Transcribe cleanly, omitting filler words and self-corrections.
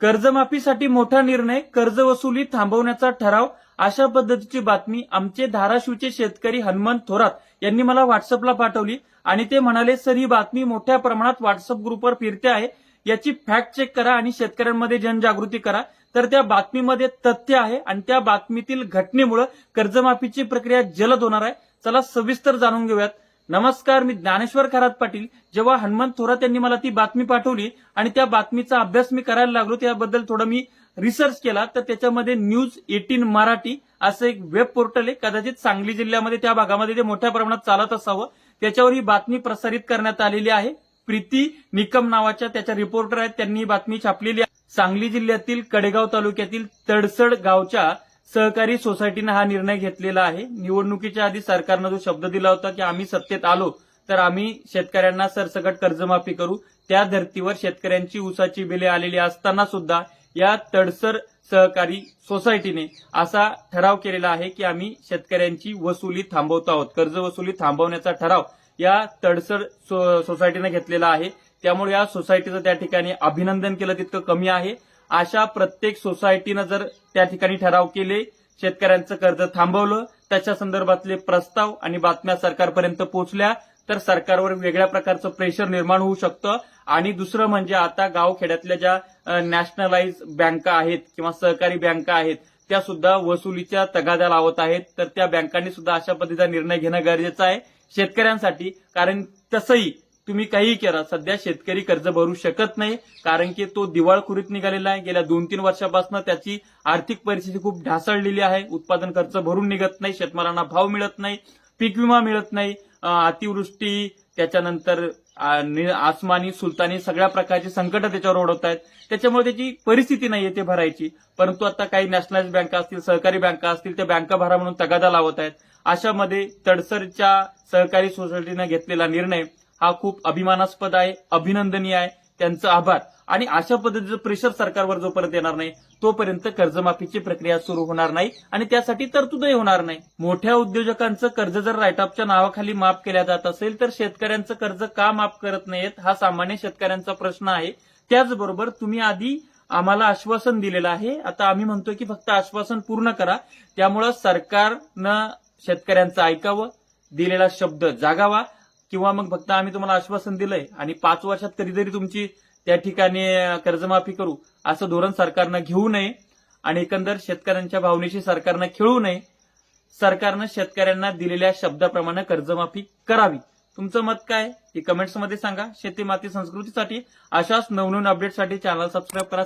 कर्जमाफीसाठी मोठा निर्णय, कर्ज वसुली थांबवण्याचा ठराव, अशा पद्धतीची बातमी आमचे धाराशिवचे शेतकरी हनुमंत थोरात यांनी मला व्हॉट्सअपला पाठवली आणि ते म्हणाले, सर ही बातमी मोठ्या प्रमाणात व्हॉट्सअप ग्रुपवर फिरते आहे, याची फॅक्ट चेक करा आणि शेतकऱ्यांमध्ये जनजागृती करा. तर त्या बातमीमध्ये तथ्य आहे आणि त्या बातमीतील घटनेमुळे कर्जमाफीची प्रक्रिया जलद होणार आहे. चला सविस्तर जाणून घेऊयात. नमस्कार, मी ज्ञानेश्वर खरात पाटील. जेव्हा हनुमंत थोरात यांनी मला ती बातमी पाठवली आणि त्या बातमीचा अभ्यास मी करायला लागलो, त्याबद्दल थोडं मी रिसर्च केला, तर त्याच्यामध्ये न्यूज 18 मराठी असं एक वेब पोर्टल आहे, कदाचित सांगली जिल्ह्यामध्ये त्या भागामध्ये ते मोठ्या प्रमाणात चालत असावं, त्याच्यावर ही बातमी प्रसारित करण्यात आलेली आहे. प्रीती निकम नावाच्या त्याच्या रिपोर्टर आहेत, त्यांनी ही बातमी छापलेली आहे. सांगली जिल्ह्यातील कडेगाव तालुक्यातील तडसड गावच्या सहकारी सोसायटीनं हा निर्णय घेतलेला आहे. निवडणुकीच्या आधी सरकारनं जो शब्द दिला होता की आम्ही सत्तेत आलो तर आम्ही शेतकऱ्यांना सरसकट कर्जमाफी करू, त्या धर्तीवर शेतकऱ्यांची ऊसाची बिले आलेली असताना सुद्धा या तडसर सहकारी सोसायटीने असा ठराव केलेला आहे की आम्ही शेतकऱ्यांची वसुली थांबवतो आहोत. कर्ज वसुली थांबवण्याचा ठराव या तडसर सोसायटीने घेतलेला आहे. त्यामुळे या सोसायटीचं त्या ठिकाणी अभिनंदन केलं तितकं कमी आहे. अशा प्रत्येक सोसायटीनं जर त्या ठिकाणी ठराव केले, शेतकऱ्यांचं कर्ज थांबवलं, त्याच्या संदर्भातले प्रस्ताव आणि बातम्या सरकारपर्यंत पोहोचल्या तर सरकारवर वेगळ्या प्रकारचं प्रेशर निर्माण होऊ शकतं. आणि दुसरं म्हणजे आता गावखेड्यातल्या ज्या नॅशनलाइज बँका आहेत किंवा सहकारी बँका आहेत त्या सुद्धा वसुलीच्या तगाद्या लावत आहेत. तर त्या बँकांनी सुद्धा अशा पद्धतीचा निर्णय घेणं गरजेचं आहे शेतकऱ्यांसाठी. कारण तसंही तुम्ही काही करा, सध्या शेतकरी कर्ज भरू शकत नाही, कारण की तो दिवाळखोरीत निघालेला आहे. गेल्या 2-3 वर्षापासून त्याची आर्थिक परिस्थिती खूप ढासळलेली आहे. उत्पादन खर्च भरून निघत नाही, शेतमालांना भाव मिळत नाही, पीक विमा मिळत नाही, अतिवृष्टी, त्याच्यानंतर आसमानी सुलतानी सगळ्या प्रकारची संकट त्याच्यावर ओढवत आहेत. त्याच्यामुळे त्याची परिस्थिती नाहीये ते भरायची. परंतु आता काही नॅशनलाइज बँका असतील, सहकारी बँका असतील, त्या बँका भरा म्हणून तगादा लावत आहेत. अशामध्ये तडसरच्या सहकारी सोसायटीने घेतलेला निर्णय हा खूप अभिमानास्पद आहे, अभिनंदनीय आहे, त्यांचं आभार. आणि अशा पद्धतीचं प्रेशर सरकारवर जोपर्यंत येणार नाही तोपर्यंत कर्जमाफीची प्रक्रिया सुरू होणार नाही आणि त्यासाठी तरतूदही होणार नाही. मोठ्या उद्योजकांचं कर्ज जर राईटऑफच्या नावाखाली माफ केल्या जात असेल तर शेतकऱ्यांचं कर्ज का माफ करत नाहीत हा सामान्य शेतकऱ्यांचा प्रश्न आहे. त्याचबरोबर तुम्ही आधी आम्हाला आश्वासन दिलेलं आहे, आता आम्ही म्हणतोय की फक्त आश्वासन पूर्ण करा. त्यामुळं सरकारनं शेतकऱ्यांचं ऐकावं, दिलेला शब्द जागावा, किंवा मग फक्त आम्ही तुम्हाला आश्वासन दिलंय आणि 5 वर्षात कधीतरी तुमची त्या ठिकाणी कर्जमाफी करू असं धोरण सरकारनं घेऊ नये आणि एकंदर शेतकऱ्यांच्या भावनेशी सरकारनं खेळू नये. सरकारनं शेतकऱ्यांना दिलेल्या शब्दाप्रमाणे कर्जमाफी करावी. तुमचं मत काय हे कमेंट्समध्ये सांगा. शेती माती संस्कृतीसाठी अशाच नवनवीन अपडेटसाठी चॅनल सबस्क्राईब करा.